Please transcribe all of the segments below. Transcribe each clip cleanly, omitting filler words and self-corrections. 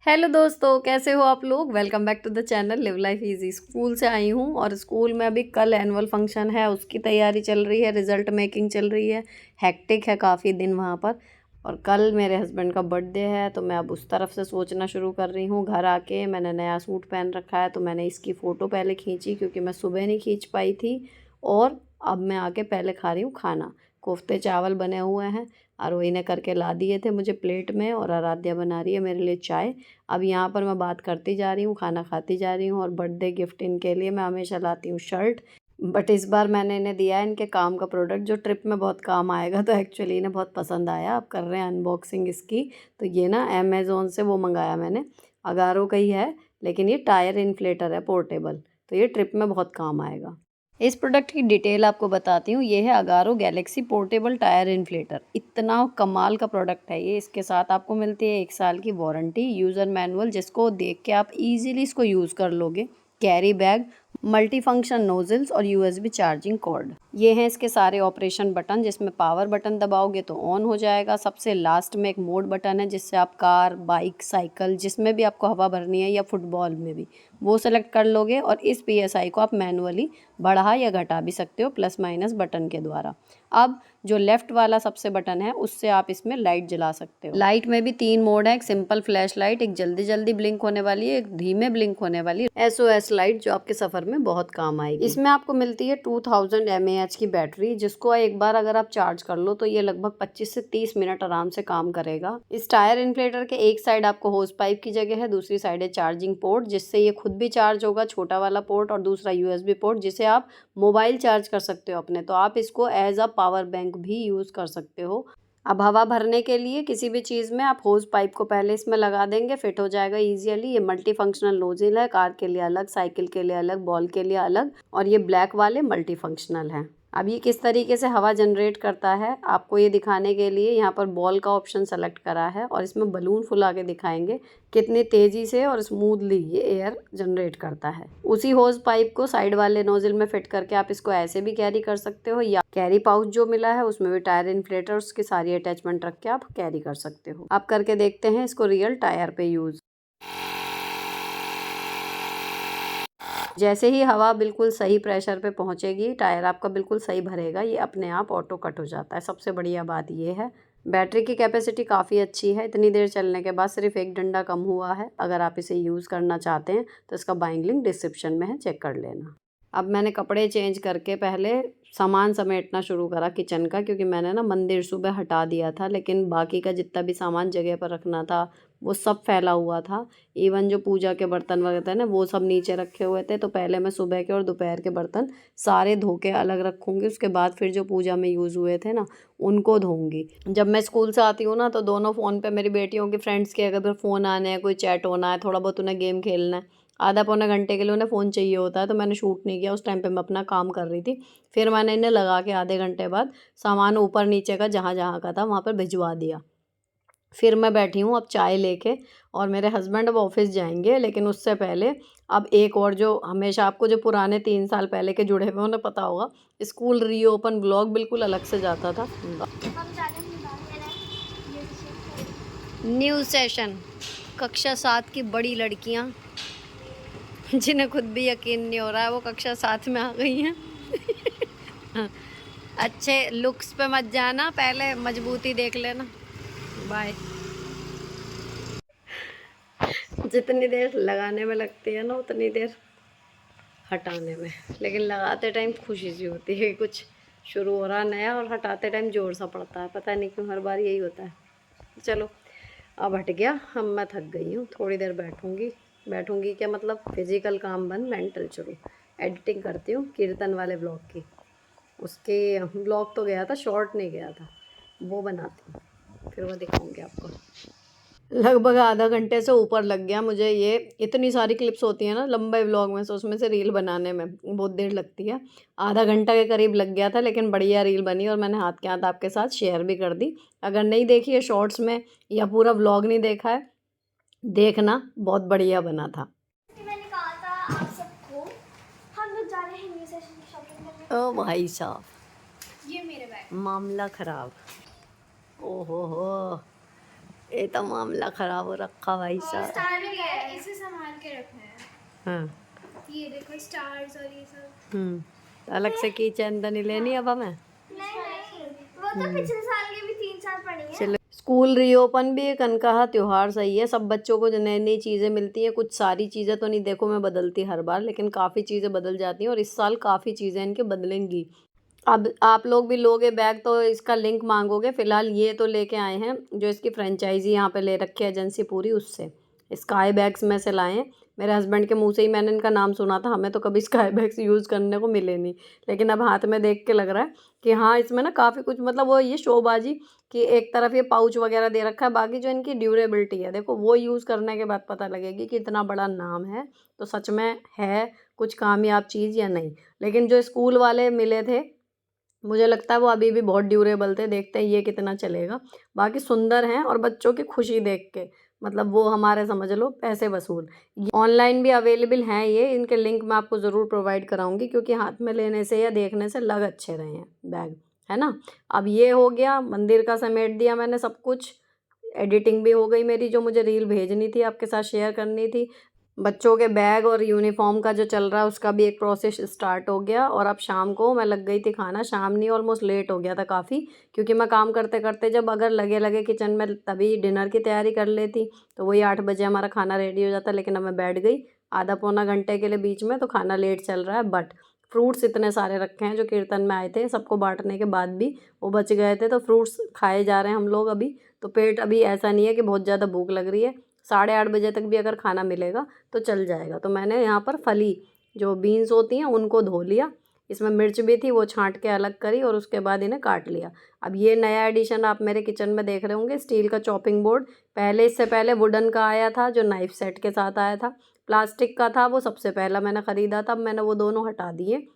Hello दोस्तों, कैसे हो आप लोग। Welcome back to the channel live life easy. School से आई हूँ और स्कूल में अभी कल एनुअल फंक्शन है, उसकी तैयारी चल रही है, रिजल्ट मेकिंग चल रही है। हेक्टिक है काफ़ी दिन वहाँ पर। और कल मेरे हस्बैंड का बर्थडे है तो मैं अब उस तरफ से सोचना शुरू कर रही हूँ। घर आके मैंने नया सूट पहन रखा है तो मैंने इसकी फ़ोटो पहले खींची क्योंकि मैं सुबह नहीं खींच पाई थी। और अब मैं आके पहले खा रही हूँ खाना। कोफ्ते चावल बने हुए हैं, आरोही ने करके ला दिए थे मुझे प्लेट में, और आराध्या बना रही है मेरे लिए चाय। अब यहाँ पर मैं बात करती जा रही हूँ, खाना खाती जा रही हूँ। और बर्थडे गिफ्ट इनके लिए मैं हमेशा लाती हूँ शर्ट, बट इस बार मैंने इन्हें दिया है इनके काम का प्रोडक्ट जो ट्रिप में बहुत काम आएगा। तो एक्चुअली इन्हें बहुत पसंद आया। अब कर रहे हैं अनबॉक्सिंग इसकी। तो ये ना अमेज़ोन से वो मंगाया मैंने, अगारो का ही है, लेकिन ये टायर इन्फ्लेटर है पोर्टेबल, तो ये ट्रिप में बहुत काम आएगा। इस प्रोडक्ट की डिटेल आपको बताती हूँ। ये है Agaro Galaxy portable tyre inflator. इतना कमाल का प्रोडक्ट है ये। इसके साथ आपको मिलती है 1 साल की वारंटी, यूज़र मैनुअल जिसको देख के आप इजीली इसको यूज़ कर लोगे, carry bag, multi function nozzles और यूएसबी चार्जिंग कॉर्ड। ये हैं इसके सारे ऑपरेशन बटन, जिसमें पावर बटन दबाओगे तो ऑन हो जाएगा। सबसे लास्ट में एक मोड बटन है जिससे आप कार, बाइक, साइकिल जिसमें भी आपको हवा भरनी है या फुटबॉल में भी, वो सेलेक्ट कर लोगे। और इस पीएसआई को आप मैनुअली बढ़ा या घटा भी सकते हो प्लस माइनस बटन के द्वारा। अब जो लेफ्ट वाला सबसे बटन है उससे आप इसमें लाइट जला सकते हो। लाइट में भी 3 मोड है, एक सिंपल फ्लैश लाइट, एक जल्दी जल्दी ब्लिंक होने वाली है, एक धीमे ब्लिंक होने वाली एसओएस लाइट जो आपके सफर में बहुत काम आएगी। इसमें आपको मिलती है 2000 mAh की बैटरी, जिसको एक बार अगर आप चार्ज कर लो तो ये लगभग 25 से 30 मिनट आराम से काम करेगा। इस टायर इन्फ्लेटर के एक साइड आपको होस पाइप की जगह है, दूसरी साइड है चार्जिंग पोर्ट जिससे ये खुद भी चार्ज होगा, छोटा वाला पोर्ट, और दूसरा यूएसबी पोर्ट जिसे आप मोबाइल चार्ज कर सकते हो अपने। तो आप इसको एज अ पावर बैंक भी यूज़ कर सकते हो। अब हवा भरने के लिए किसी भी चीज़ में आप होज पाइप को पहले इसमें लगा देंगे, फिट हो जाएगा इजीली। ये मल्टी फंक्शनल नोजल है, कार के लिए अलग, साइकिल के लिए अलग, बॉल के लिए अलग, और ये ब्लैक वाले मल्टी फंक्शनल हैं। अब ये किस तरीके से हवा जनरेट करता है आपको ये दिखाने के लिए यहाँ पर बॉल का ऑप्शन सेलेक्ट करा है, और इसमें बलून फुला के दिखाएंगे कितनी तेज़ी से और स्मूथली ये एयर जनरेट करता है। उसी होज पाइप को साइड वाले नोजल में फिट करके आप इसको ऐसे भी कैरी कर सकते हो, या कैरी पाउच जो मिला है उसमें भी टायर इन्फ्लेटर उसकी सारी अटैचमेंट रख के आप कैरी कर सकते हो। आप करके देखते हैं इसको रियल टायर पे यूज़। जैसे ही हवा बिल्कुल सही प्रेशर पे पहुंचेगी, टायर आपका बिल्कुल सही भरेगा, ये अपने आप ऑटो कट हो जाता है। सबसे बढ़िया बात ये है। बैटरी की कैपेसिटी काफ़ी अच्छी है, इतनी देर चलने के बाद सिर्फ 1 डंडा कम हुआ है। अगर आप इसे यूज़ करना चाहते हैं तो इसका बाइंग लिंक डिस्क्रिप्शन में है, चेक कर लेना। अब मैंने कपड़े चेंज करके पहले सामान समेटना शुरू करा किचन का, क्योंकि मैंने ना मंदिर सुबह हटा दिया था, लेकिन बाकी का जितना भी सामान जगह पर रखना था वो सब फैला हुआ था। इवन जो पूजा के बर्तन वगैरह थे ना वो सब नीचे रखे हुए थे। तो पहले मैं सुबह के और दोपहर के बर्तन सारे धो के अलग रखूँगी, उसके बाद फिर जो पूजा में यूज़ हुए थे ना उनको धोऊंगी। जब मैं स्कूल से आती हूँ ना तो दोनों फ़ोन पे मेरी बेटियों की फ्रेंड्स के अगर फ़ोन आने हैं, कोई चैट होना है, थोड़ा बहुत उन्हें गेम खेलना है, आधा पौने घंटे के लिए उन्हें फ़ोन चाहिए होता है। तो मैंने शूट नहीं किया, उस टाइम पे मैं अपना काम कर रही थी। फिर मैंने इन्हें लगा के आधे घंटे बाद सामान ऊपर नीचे का जहाँ जहाँ का था वहाँ पर भिजवा दिया। फिर मैं बैठी हूँ अब चाय लेके, और मेरे हस्बैंड अब ऑफिस जाएंगे, लेकिन उससे पहले अब एक और, जो हमेशा आपको जो पुराने 3 साल पहले के जुड़े हुए उन्हें पता होगा, स्कूल रीओपन व्लॉग बिल्कुल अलग से जाता था। न्यू सेशन, कक्षा 7 की बड़ी लड़कियाँ जिन्हें खुद भी यकीन नहीं हो रहा है वो कक्षा 7 में आ गई हैं। अच्छे लुक्स पे मत जाना, पहले मजबूती देख लेना। बाय। जितनी देर लगाने में लगती है ना उतनी देर हटाने में, लेकिन लगाते टाइम खुशी सी होती है कि कुछ शुरू हो रहा नया, और हटाते टाइम जोर सा पड़ता है, पता नहीं क्यों हर बार यही होता है। चलो अब हट गया। हम मैं थक गई हूँ, थोड़ी देर बैठूँगी। बैठूँगी क्या मतलब, फिजिकल काम बंद मेंटल शुरू। एडिटिंग करती हूँ कीर्तन वाले ब्लॉग की, उसके ब्लॉग तो गया था, शॉर्ट नहीं गया था, वो बनाती हूँ, फिर वो दिखाऊँगी आपको। लगभग आधा घंटे से ऊपर लग गया मुझे। ये इतनी सारी क्लिप्स होती हैं ना लंबे व्लॉग में, तो उसमें से रील बनाने में बहुत देर लगती है। आधा घंटा के करीब लग गया था, लेकिन बढ़िया रील बनी और मैंने हाथ के हाथ आपके साथ शेयर भी कर दी। अगर नहीं देखी है शॉर्ट्स में या पूरा व्लॉग नहीं देखा है, देखना, बहुत बढ़िया बना था। मैंने कहा था आप सबको, हम लोग जा रहे हैं न्यू सेशन की शॉपिंग करने। ओ भाई साहब, ये मेरे बैग। मामला खराब। ओहो हो, ये तो मामला खराब हो रखा भाई साहब। स्टार भी है, इसे संभाल के रखना है। हाँ। ये देखो स्टार्स और ये सब। तो अलग से की चंदनी लेनी अब हमें। नहीं, वो तो पिछले साल के भी 3 साल पड़ी है। चलो, स्कूल रीओपन भी एक अनकहा त्योहार सही है। सब बच्चों को जो नई नई चीज़ें मिलती हैं, कुछ सारी चीज़ें तो नहीं, देखो मैं बदलती हर बार, लेकिन काफ़ी चीज़ें बदल जाती हैं और इस साल काफ़ी चीज़ें इनके बदलेंगी। अब आप लोग भी लोगे बैग तो इसका लिंक मांगोगे। फिलहाल ये तो लेके आए हैं जो इसकी फ्रेंचाइजी यहाँ पे ले रखी है एजेंसी पूरी, उससे स्काई बैग्स में से लाए हैं। मेरे हस्बैंड के मुंह से ही मैंने इनका नाम सुना था, हमें तो कभी स्काई बैग्स यूज़ करने को मिले नहीं, लेकिन अब हाथ में देख के लग रहा है कि हाँ इसमें ना काफ़ी कुछ, मतलब वो ये शोबाजी कि एक तरफ ये पाउच वगैरह दे रखा है, बाकी जो इनकी ड्यूरेबिलिटी है देखो, वो यूज़ करने के बाद पता लगेगी कि इतना बड़ा नाम है तो सच में है कुछ कामयाब चीज़ या नहीं। लेकिन जो स्कूल वाले मिले थे, मुझे लगता है वो अभी भी बहुत ड्यूरेबल थे, देखते हैं ये कितना चलेगा। बाकी सुंदर हैं और बच्चों की खुशी देख के, मतलब वो हमारे समझ लो पैसे वसूल। ये ऑनलाइन भी अवेलेबल हैं, ये इनके लिंक मैं आपको ज़रूर प्रोवाइड कराऊंगी, क्योंकि हाथ में लेने से या देखने से लग अच्छे रहे हैं बैग, है ना। अब ये हो गया, मंदिर का समेट दिया मैंने सब कुछ, एडिटिंग भी हो गई मेरी, जो मुझे रील भेजनी थी आपके साथ शेयर करनी थी। बच्चों के बैग और यूनिफॉर्म का जो चल रहा है उसका भी एक प्रोसेस स्टार्ट हो गया। और अब शाम को मैं लग गई थी खाना, शाम नहीं ऑलमोस्ट लेट हो गया था काफ़ी, क्योंकि मैं काम करते करते जब अगर लगे लगे किचन में तभी डिनर की तैयारी कर लेती, तो वही 8 बजे हमारा खाना रेडी हो जाता। लेकिन अब मैं बैठ गई आधा पौना घंटे के लिए बीच में, तो खाना लेट चल रहा है। बट फ्रूट्स इतने सारे रखे हैं जो कीर्तन में आए थे, सबको बांटने के बाद भी वो बच गए थे, तो फ्रूट्स खाए जा रहे हैं हम लोग अभी। तो पेट अभी ऐसा नहीं है कि बहुत ज़्यादा भूख लग रही है, 8:30 बजे तक भी अगर खाना मिलेगा तो चल जाएगा। तो मैंने यहाँ पर फली जो बीन्स होती हैं उनको धो लिया, इसमें मिर्च भी थी वो छांट के अलग करी और उसके बाद इन्हें काट लिया। अब ये नया एडिशन आप मेरे किचन में देख रहे होंगे, स्टील का चॉपिंग बोर्ड। पहले इससे पहले वुडन का आया था जो नाइफ सेट के साथ आया था, प्लास्टिक का था वो सबसे पहला मैंने ख़रीदा था, अब मैंने वो दोनों हटा दिए,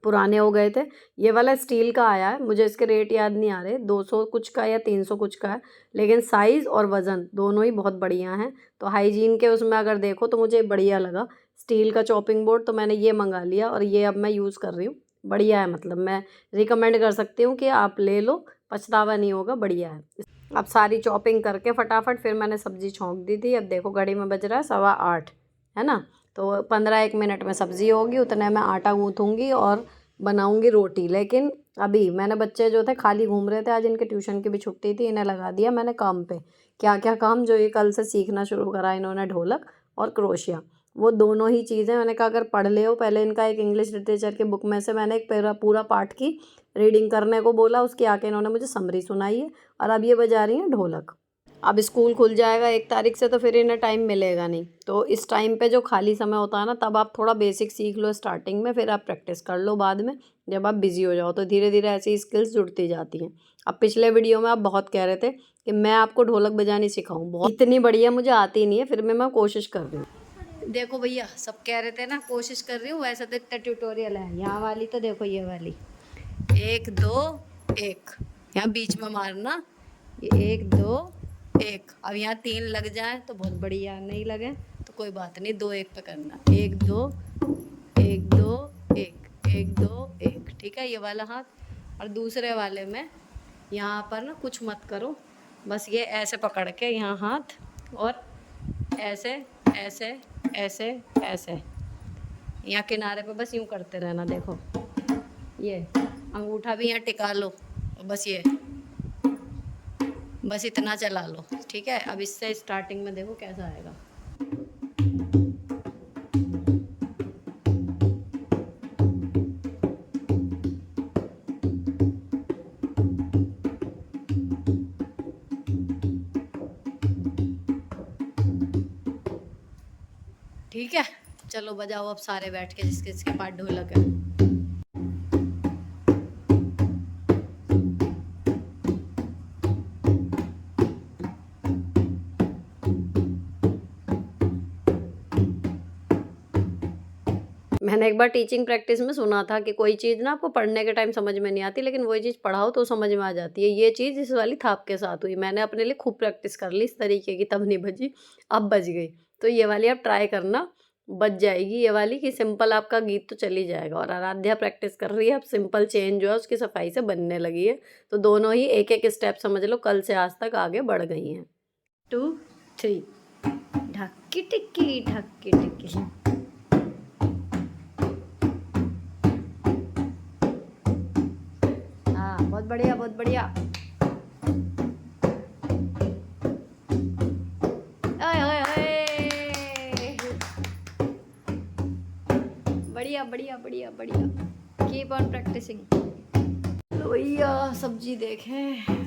पुराने हो गए थे। ये वाला स्टील का आया है, मुझे इसके रेट याद नहीं आ रहे, 200 कुछ का या 300 कुछ का है, लेकिन साइज़ और वज़न दोनों ही बहुत बढ़िया हैं। तो हाइजीन के उसमें अगर देखो तो मुझे बढ़िया लगा स्टील का चॉपिंग बोर्ड, तो मैंने ये मंगा लिया और ये अब मैं यूज़ कर रही हूँ। बढ़िया है, मतलब मैं रिकमेंड कर सकती हूँ कि आप ले लो, पछतावा नहीं होगा, बढ़िया है। अब सारी चॉपिंग करके फटाफट फिर मैंने सब्ज़ी छौंक दी थी। अब देखो घड़ी में बज रहा है 8:15, है ना। तो 15-1 मिनट में सब्ज़ी होगी, उतने में आटा गूँथूँगी और बनाऊँगी रोटी। लेकिन अभी मैंने, बच्चे जो थे खाली घूम रहे थे, आज इनके ट्यूशन की भी छुट्टी थी, इन्हें लगा दिया मैंने काम पे। क्या क्या काम जो ये कल से सीखना शुरू करा इन्होंने, ढोलक और क्रोशिया, वो दोनों ही चीज़ें मैंने कहा अगर पढ़ ले हो। पहले इनका एक इंग्लिश लिटरेचर की बुक में से मैंने एक पूरा पाठ की रीडिंग करने को बोला, उसकी आके इन्होंने मुझे समरी सुनाई है, और अब ये बजा रही हैं ढोलक। अब स्कूल खुल जाएगा 1 तारीख से, तो फिर इन्हें टाइम मिलेगा नहीं, तो इस टाइम पे जो खाली समय होता है ना, तब आप थोड़ा बेसिक सीख लो स्टार्टिंग में, फिर आप प्रैक्टिस कर लो बाद में जब आप बिज़ी हो जाओ, तो धीरे धीरे ऐसी स्किल्स जुड़ती जाती हैं। अब पिछले वीडियो में आप बहुत कह रहे थे कि मैं आपको ढोलक बजानी सिखाऊं, बहुत इतनी बढ़िया मुझे आती नहीं है, फिर भी मैं कोशिश कर रही हूँ। देखो भैया, सब कह रहे थे ना कोशिश कर रही हूँ, वैसे तो इतना ट्यूटोरियल है यहाँ वाली, तो देखो ये वाली 1 2 1, यहाँ बीच में मारना, ये 1 2 1। अब यहाँ 3 लग जाए तो बहुत बढ़िया, नहीं लगे तो कोई बात नहीं, 2 1 पे करना, 1 2 1 2 1 1 2 1, ठीक है ये वाला हाथ। और दूसरे वाले में यहाँ पर ना कुछ मत करो, बस ये ऐसे पकड़ के यहाँ हाथ, और ऐसे ऐसे ऐसे ऐसे यहाँ किनारे पे बस यूँ करते रहना। देखो ये अंगूठा भी यहाँ टिका लो, और बस ये बस इतना चला लो, ठीक है। अब इससे स्टार्टिंग में देखो कैसा आएगा। ठीक है, चलो बजाओ अब सारे बैठ के, जिसके जिसके पास ढोलक है। मैंने एक बार टीचिंग प्रैक्टिस में सुना था कि कोई चीज़ ना आपको पढ़ने के टाइम समझ में नहीं आती, लेकिन वही चीज़ पढ़ाओ तो समझ में आ जाती है। ये चीज़ इस वाली थाप के साथ हुई, मैंने अपने लिए खूब प्रैक्टिस कर ली इस तरीके की, तब नहीं बजी, अब बज गई। तो ये वाली आप ट्राई करना, बच जाएगी ये वाली, कि सिंपल आपका गीत तो चल ही जाएगा। और आराध्या प्रैक्टिस कर रही है, अब सिंपल चेन जो है उसकी सफाई से बनने लगी है। तो दोनों ही एक एक स्टेप समझ लो, कल से आज तक आगे बढ़ गई हैं। 2 3 ढक्की टिक्की ढक्की टिक्की। हाँ बहुत बढ़िया बहुत बढ़िया। ओए ओए ओए, बढ़िया बढ़िया बढ़िया बढ़िया। Keep on practising. लो भैया सब्जी देखें।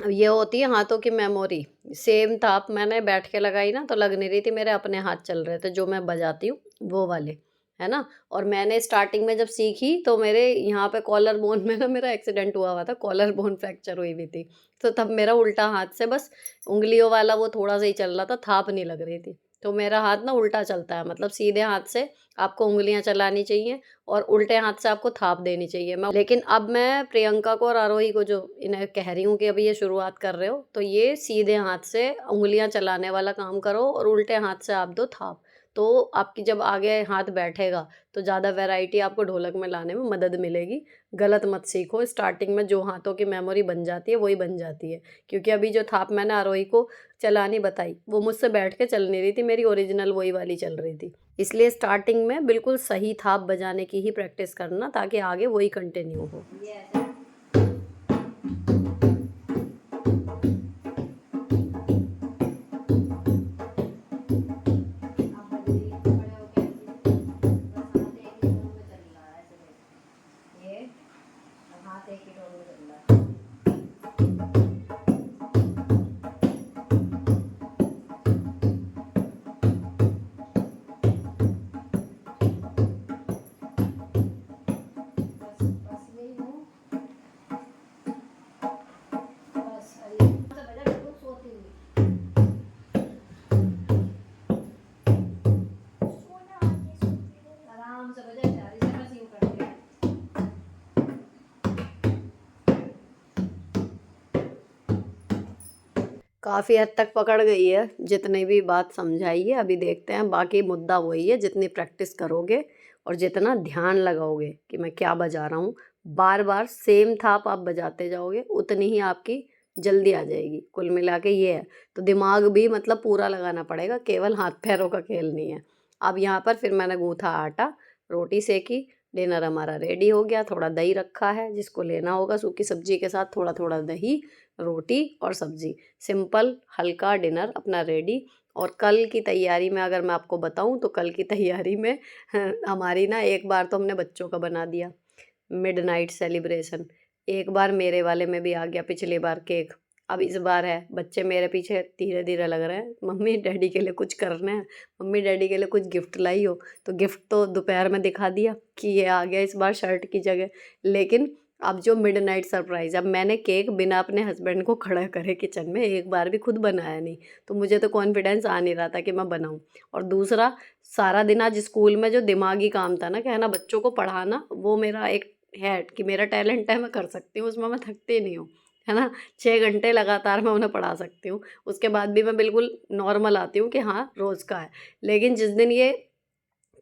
अब ये होती है हाथों की मेमोरी। सेम थाप मैंने बैठ के लगाई ना तो लग नहीं रही थी मेरे अपने हाथ चल रहे थे जो मैं बजाती हूँ वो वाले, है ना। और मैंने स्टार्टिंग में जब सीखी तो मेरे यहाँ पे कॉलर बोन में ना मेरा एक्सीडेंट हुआ था, कॉलर बोन फ्रैक्चर हुई हुई थी। तो तब मेरा उल्टा हाथ से बस उंगलियों वाला वो थोड़ा सा ही चल रहा था, थाप नहीं लग रही थी। तो मेरा हाथ ना उल्टा चलता है, मतलब सीधे हाथ से आपको उंगलियां चलानी चाहिए और उल्टे हाथ से आपको थाप देनी चाहिए। मैं लेकिन अब मैं प्रियंका को और आरोही को जो इन्हें कह रही हूँ कि अभी ये शुरुआत कर रहे हो तो ये सीधे हाथ से उंगलियां चलाने वाला काम करो और उल्टे हाथ से आप दो थाप। तो आपकी जब आगे हाथ बैठेगा तो ज़्यादा वैरायटी आपको ढोलक में लाने में मदद मिलेगी। गलत मत सीखो, स्टार्टिंग में जो हाथों की मेमोरी बन जाती है वही बन जाती है। क्योंकि अभी जो थाप मैंने आरोही को चलानी बताई वो मुझसे बैठ के चल नहीं रही थी, मेरी ओरिजिनल वही वाली चल रही थी। इसलिए स्टार्टिंग में बिल्कुल सही थाप बजाने की ही प्रैक्टिस करना ताकि आगे वही कंटिन्यू हो। काफ़ी हद तक पकड़ गई है, जितनी भी बात समझाई है। अभी देखते हैं, बाकी मुद्दा वही है, जितनी प्रैक्टिस करोगे और जितना ध्यान लगाओगे कि मैं क्या बजा रहा हूँ, बार बार सेम थाप आप बजाते जाओगे उतनी ही आपकी जल्दी आ जाएगी। कुल मिला के ये है। तो दिमाग भी मतलब पूरा लगाना पड़ेगा, केवल हाथ पैरों का खेल नहीं है। अब यहाँ पर फिर मैंने गूँथा आटा, रोटी सेकी, डिनर हमारा रेडी हो गया। थोड़ा दही रखा है, जिसको लेना होगा सूखी सब्जी के साथ थोड़ा थोड़ा दही, रोटी और सब्जी। सिंपल हल्का डिनर अपना रेडी। और कल की तैयारी में अगर मैं आपको बताऊं तो कल की तैयारी में हमारी ना, एक बार तो हमने बच्चों का बना दिया मिडनाइट सेलिब्रेशन, एक बार मेरे वाले में भी आ गया पिछली बार केक। अब इस बार है, बच्चे मेरे पीछे धीरे धीरे लग रहे हैं, मम्मी डैडी के लिए कुछ करना है, मम्मी डैडी के लिए कुछ गिफ्ट लाई हो। तो गिफ्ट तो दोपहर में दिखा दिया कि ये आ गया इस बार शर्ट की जगह। लेकिन अब जो मिडनाइट सरप्राइज़, अब मैंने केक बिना अपने हस्बैंड को खड़ा करे किचन में एक बार भी खुद बनाया नहीं, तो मुझे तो कॉन्फिडेंस आ नहीं रहा था कि मैं बनाऊं। और दूसरा, सारा दिन आज स्कूल में जो दिमागी काम था ना, कहना बच्चों को पढ़ाना, वो मेरा एक है कि मेरा टैलेंट है, मैं कर सकती हूँ, उसमें मैं थकती नहीं हूँ, है ना। 6 घंटे लगातार मैं उन्हें पढ़ा सकती हूँ, उसके बाद भी मैं बिल्कुल नॉर्मल आती हूँ कि हाँ रोज़ का है। लेकिन जिस दिन ये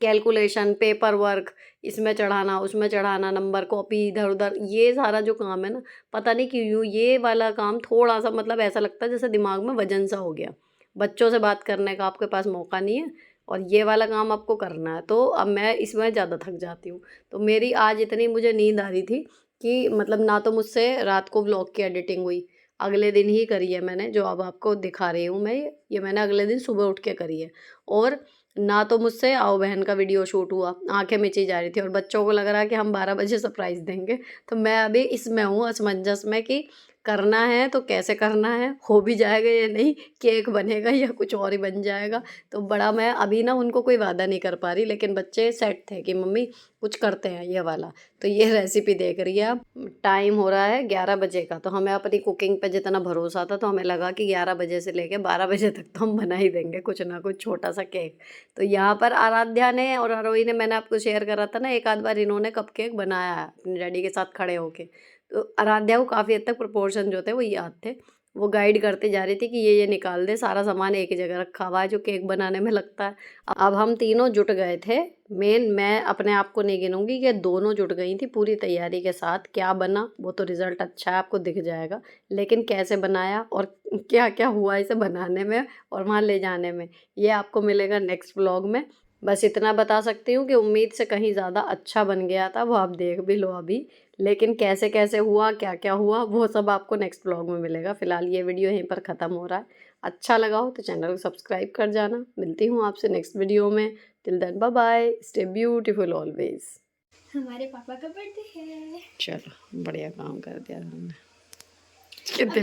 कैलकुलेशन, पेपर वर्क, इसमें चढ़ाना, उसमें चढ़ाना, नंबर कॉपी इधर-उधर, ये सारा जो काम है ना, पता नहीं क्यों ये वाला काम थोड़ा-सा मतलब ऐसा लगता है जैसे दिमाग में वज़न सा हो गया। बच्चों से बात करने का आपके पास मौका नहीं है और ये वाला काम आपको करना है, तो अब मैं इसमें ज़्यादा थक जाती हूँ। तो मेरी आज इतनी मुझे नींद आ रही थी कि मतलब ना तो मुझसे रात को व्लॉग की एडिटिंग हुई, अगले दिन ही करी है मैंने, जो अब आपको दिखा रही हूँ मैं, ये मैंने अगले दिन सुबह उठ के करी है। और ना तो मुझसे आओ बहन का वीडियो शूट हुआ, आंखें मिची जा रही थी और बच्चों को लग रहा है कि हम 12 बजे सरप्राइज़ देंगे। तो मैं अभी इसमें हूँ असमंजस में कि करना है तो कैसे करना है, हो भी जाएगा या नहीं, केक बनेगा या कुछ और ही बन जाएगा। तो बड़ा मैं अभी ना उनको कोई वादा नहीं कर पा रही, लेकिन बच्चे सेट थे कि मम्मी कुछ करते हैं ये वाला। तो ये रेसिपी देख रही है। अब टाइम हो रहा है 11 बजे का, तो हमें अपनी कुकिंग पे जितना भरोसा था तो हमें लगा कि 11 बजे से लेके 12 बजे तक तो हम बना ही देंगे कुछ ना कुछ छोटा सा केक। तो यहाँ पर आराध्या ने और आरोही ने, मैंने आपको शेयर करा था ना एक आध बार, इन्होंने कपकेक बनाया है अपने डैडी के साथ खड़े होके। तो आराध्या को काफ़ी हद तक प्रोपोर्शन जो थे वो याद थे। वो गाइड करते जा रही थी कि ये निकाल दे, सारा सामान एक ही जगह रखा हुआ है जो केक बनाने में लगता है। अब हम तीनों जुट गए थे। मेन मैं अपने आप को नहीं गिनूंगी कि दोनों जुट गई थी पूरी तैयारी के साथ। क्या बना वो तो रिजल्ट अच्छा है, आपको दिख जाएगा, लेकिन कैसे बनाया और क्या क्या हुआ इसे बनाने में और वहाँ ले जाने में, ये आपको मिलेगा नेक्स्ट व्लॉग में। बस इतना बता सकती हूँ कि उम्मीद से कहीं ज़्यादा अच्छा बन गया था, वो आप देख भी लो अभी। लेकिन कैसे कैसे हुआ, क्या क्या हुआ, वो सब आपको नेक्स्ट ब्लॉग में मिलेगा। फिलहाल ये वीडियो यहीं पर ख़त्म हो रहा है। अच्छा लगा हो तो चैनल को सब्सक्राइब कर जाना। मिलती हूँ आपसे नेक्स्ट वीडियो में। Till then bye bye, stay beautiful always. हमारे पापा का बर्थडे है। चलो बढ़िया काम कर दिया हमने। कितने